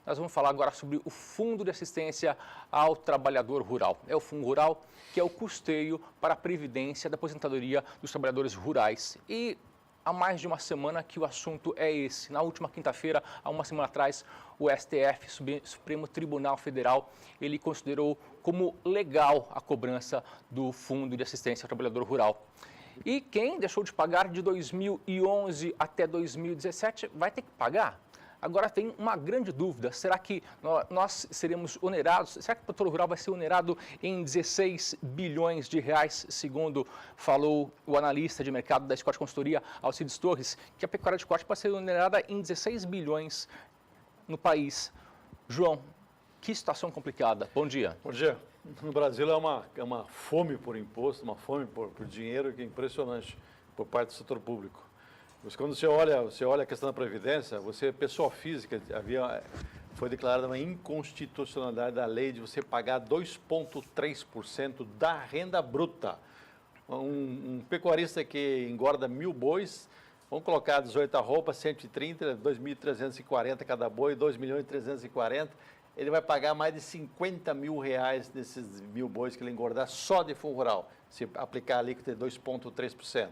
nós vamos falar agora sobre o Fundo de Assistência ao Trabalhador Rural. É o Fundo Rural, que é o custeio para a previdência da aposentadoria dos trabalhadores rurais. E há mais de uma semana que o assunto é esse. Na última quinta-feira, há uma semana atrás, o STF, Supremo Tribunal Federal, ele considerou como legal a cobrança do Fundo de Assistência ao Trabalhador Rural. E quem deixou de pagar de 2011 até 2017 vai ter que pagar. Agora tem uma grande dúvida, será que nós seremos onerados, será que o produtor rural vai ser onerado em 16 bilhões de reais, segundo falou o analista de mercado da Scott Consultoria, Alcides Torres, que a pecuária de corte pode ser onerada em 16 bilhões no país. João, que situação complicada. Bom dia. Bom dia. No Brasil é uma fome por imposto, uma fome por dinheiro que é impressionante por parte do setor público. Quando você olha a questão da Previdência, você, pessoa física, foi declarada uma inconstitucionalidade da lei de você pagar 2,3% da renda bruta. Um pecuarista que engorda 1.000 bois, vamos colocar 18 arrobas, 130, 2.340 cada boi, 2.340.000, ele vai pagar mais de 50 mil reais desses 1.000 bois que ele engordar só de fundo rural, se aplicar a alíquota de 2,3%.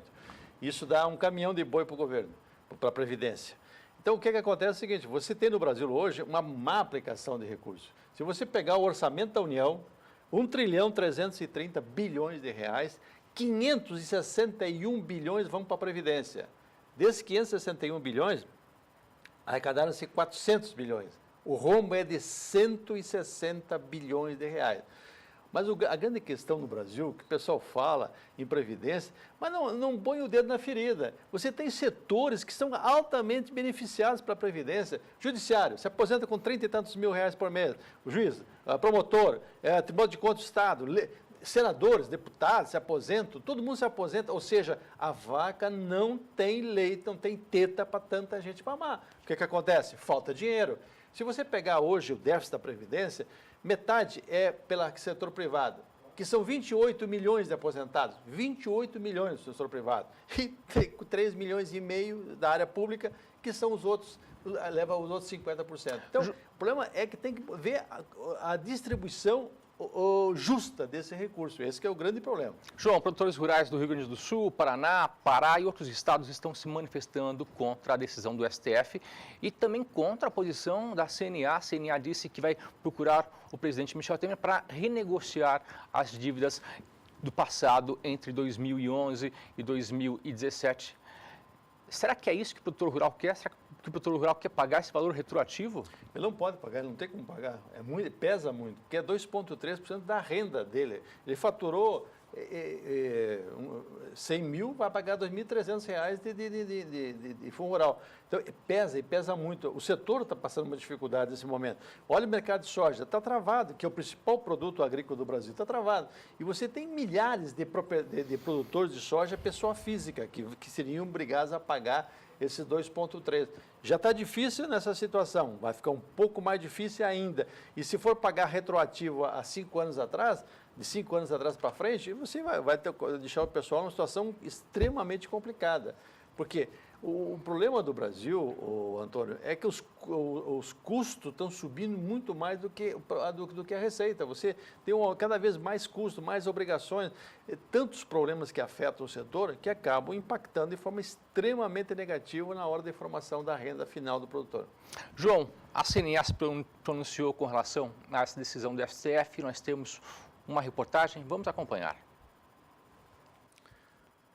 Isso dá um caminhão de boi para o governo, para a Previdência. Então, o que acontece é o seguinte, você tem no Brasil hoje uma má aplicação de recursos. Se você pegar o orçamento da União, 1.330 bilhões de reais, 561 bilhões vão para a Previdência. Desses 561 bilhões, arrecadaram-se 400 bilhões. O rombo é de 160 bilhões de reais. Mas a grande questão no Brasil, que o pessoal fala em previdência, mas não põe o dedo na ferida. Você tem setores que são altamente beneficiados para a previdência. Judiciário, se aposenta com 30 e tantos mil reais por mês. O juiz, promotor, Tribunal de Contas do Estado, senadores, deputados se aposentam, todo mundo se aposenta. Ou seja, a vaca não tem leite, não tem teta para tanta gente mamar. O que acontece? Falta dinheiro. Se você pegar hoje o déficit da Previdência, metade é pelo setor privado, que são 28 milhões de aposentados, 28 milhões do setor privado, e 3 milhões e meio da área pública, que são os outros, leva os outros 50%. Então, o problema é que tem que ver a distribuição justa desse recurso. Esse que é o grande problema. João, produtores rurais do Rio Grande do Sul, Paraná, Pará e outros estados estão se manifestando contra a decisão do STF e também contra a posição da CNA. A CNA disse que vai procurar o presidente Michel Temer para renegociar as dívidas do passado entre 2011 e 2017. Será que é isso que o produtor rural quer? Será que o produtor rural quer pagar esse valor retroativo? Ele não pode pagar, ele não tem como pagar. Pesa muito, porque é 2,3% da renda dele. Ele faturou 100 mil, vai pagar R$ 2.300 de fundo rural. Então, pesa muito. O setor está passando uma dificuldade nesse momento. Olha o mercado de soja, está travado, que é o principal produto agrícola do Brasil, está travado. E você tem milhares de produtores de soja, pessoa física, que seriam obrigados a pagar esses 2,3%. Já está difícil nessa situação, vai ficar um pouco mais difícil ainda. E se for pagar retroativo há 5 anos atrás, de 5 anos atrás para frente, você vai deixar o pessoal numa situação extremamente complicada. Porque o problema do Brasil, Antônio, é que os custos estão subindo muito mais do que a receita. Você tem cada vez mais custo, mais obrigações, tantos problemas que afetam o setor que acabam impactando de forma extremamente negativa na hora da formação da renda final do produtor. João, a CNA se pronunciou com relação a essa decisão do STF, nós temos uma reportagem, vamos acompanhar.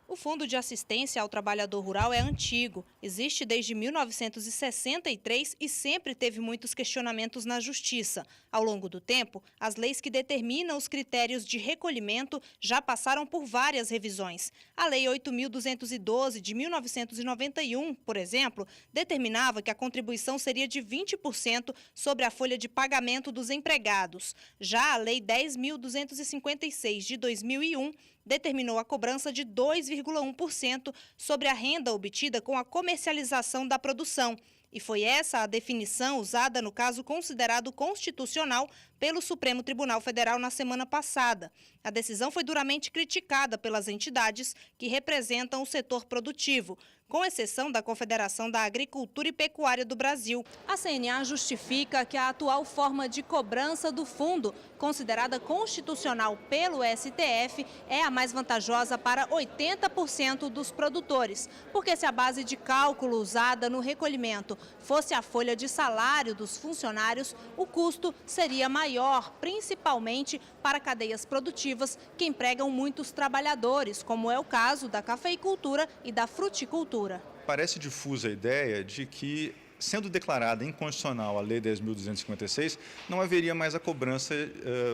O Fundo de Assistência ao Trabalhador Rural é antigo, existe desde 1963 e sempre teve muitos questionamentos na Justiça. Ao longo do tempo, as leis que determinam os critérios de recolhimento já passaram por várias revisões. A Lei 8.212 de 1991, por exemplo, determinava que a contribuição seria de 20% sobre a folha de pagamento dos empregados. Já a Lei 10.256 de 2001 determinou a cobrança de 2,1% sobre a renda obtida com a comercialização da produção. E foi essa a definição usada no caso considerado constitucional pelo Supremo Tribunal Federal na semana passada. A decisão foi duramente criticada pelas entidades que representam o setor produtivo. com exceção da Confederação da Agricultura e Pecuária do Brasil. A CNA justifica que a atual forma de cobrança do fundo, considerada constitucional pelo STF, é a mais vantajosa para 80% dos produtores, porque se a base de cálculo usada no recolhimento fosse a folha de salário dos funcionários, o custo seria maior, principalmente para cadeias produtivas que empregam muitos trabalhadores, como é o caso da cafeicultura e da fruticultura. Parece difusa a ideia de que, sendo declarada inconstitucional a Lei 10.256, não haveria mais a cobrança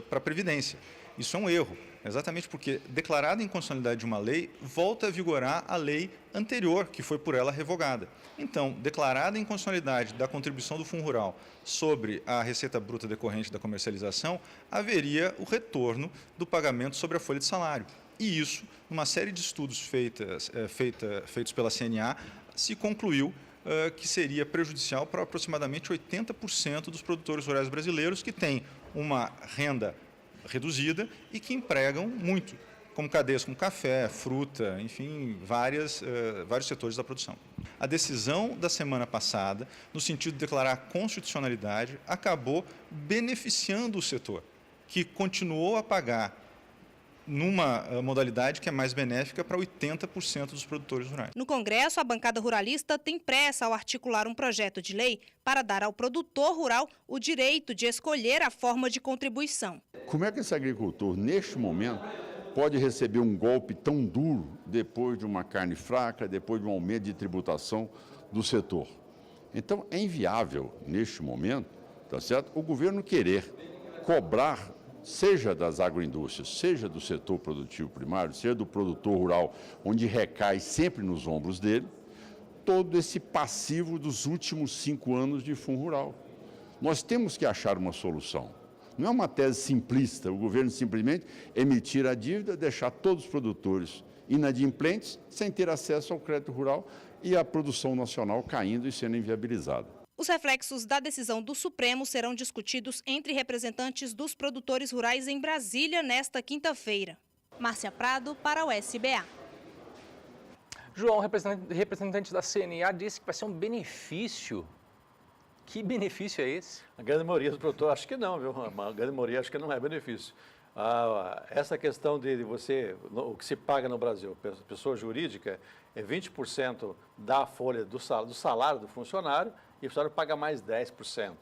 para a Previdência. Isso é um erro, exatamente porque, declarada a inconstitucionalidade de uma lei, volta a vigorar a lei anterior, que foi por ela revogada. Então, declarada a inconstitucionalidade da contribuição do Fundo Rural sobre a receita bruta decorrente da comercialização, haveria o retorno do pagamento sobre a folha de salário. E isso, numa série de estudos feitos pela CNA, se concluiu que seria prejudicial para aproximadamente 80% dos produtores rurais brasileiros que têm uma renda reduzida e que empregam muito, como cadeias como café, fruta, enfim, vários setores da produção. A decisão da semana passada, no sentido de declarar a constitucionalidade, acabou beneficiando o setor, que continuou a pagar numa modalidade que é mais benéfica para 80% dos produtores rurais. No Congresso, a bancada ruralista tem pressa ao articular um projeto de lei para dar ao produtor rural o direito de escolher a forma de contribuição. Como é que esse agricultor, neste momento, pode receber um golpe tão duro depois de uma carne fraca, depois de um aumento de tributação do setor? Então, é inviável, neste momento, tá certo? O governo querer cobrar, seja das agroindústrias, seja do setor produtivo primário, seja do produtor rural, onde recai sempre nos ombros dele, todo esse passivo dos últimos 5 anos de Fundo Rural. Nós temos que achar uma solução. Não é uma tese simplista, o governo simplesmente emitir a dívida, deixar todos os produtores inadimplentes, sem ter acesso ao crédito rural e a produção nacional caindo e sendo inviabilizada. Os reflexos da decisão do Supremo serão discutidos entre representantes dos produtores rurais em Brasília nesta quinta-feira. Márcia Prado, para o SBA. João, representante da CNA, disse que vai ser um benefício. Que benefício é esse? A grande maioria dos produtores, acho que não, viu? A grande maioria acho que não é benefício. Essa questão de você, o que se paga no Brasil, pessoa jurídica, é 20% da folha do salário do funcionário e o funcionário paga mais 10%.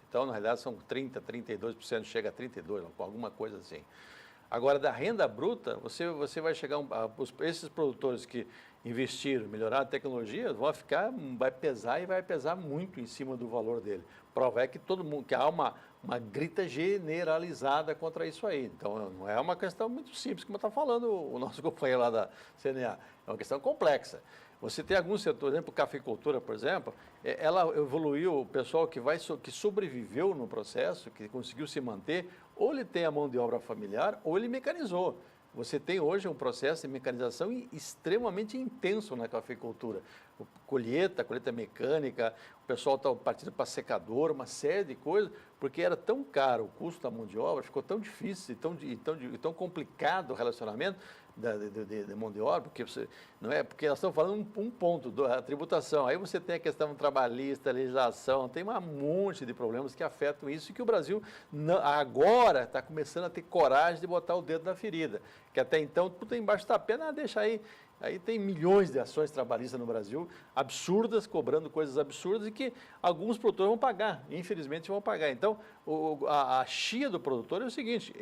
Então, na realidade, são 30%, 32%, chega a 32%, alguma coisa assim. Agora, da renda bruta, você vai chegar, esses produtores que investiram, melhoraram a tecnologia, vai pesar muito em cima do valor dele. Prova é que que há uma grita generalizada contra isso aí. Então, não é uma questão muito simples, como está falando o nosso companheiro lá da CNA. É uma questão complexa. Você tem alguns setores, por exemplo, cafeicultura, por exemplo, ela evoluiu, o pessoal que sobreviveu no processo, que conseguiu se manter, ou ele tem a mão de obra familiar, ou ele mecanizou. Você tem hoje um processo de mecanização extremamente intenso na cafeicultura. Colheita mecânica, o pessoal está partindo para secador, uma série de coisas, porque era tão caro o custo da mão de obra, ficou tão difícil e tão complicado o relacionamento da mão de obra, porque nós estamos falando um ponto, da tributação. Aí você tem a questão trabalhista, legislação, tem um monte de problemas que afetam isso e que o Brasil agora está começando a ter coragem de botar o dedo na ferida, que até então tudo embaixo da pena, deixa aí. Aí tem milhões de ações trabalhistas no Brasil, absurdas, cobrando coisas absurdas e que alguns produtores vão pagar, infelizmente vão pagar. Então, a chia do produtor é o seguinte,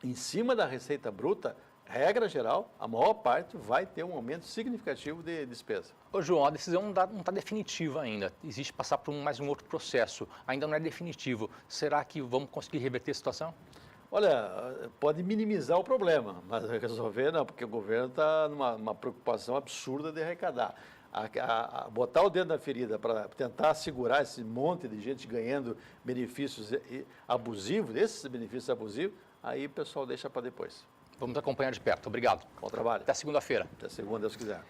em cima da receita bruta, regra geral, a maior parte vai ter um aumento significativo de despesa. Ô João, a decisão não está definitiva ainda. Existe passar por mais um outro processo. Ainda não é definitivo. Será que vamos conseguir reverter a situação? Olha, pode minimizar o problema, mas resolver não, porque o governo está numa preocupação absurda de arrecadar. Botar o dedo na ferida para tentar segurar esse monte de gente ganhando benefícios abusivos, esses benefícios abusivos, aí o pessoal deixa para depois. Vamos acompanhar de perto. Obrigado. Bom trabalho. Até segunda-feira. Até segunda, Deus quiser.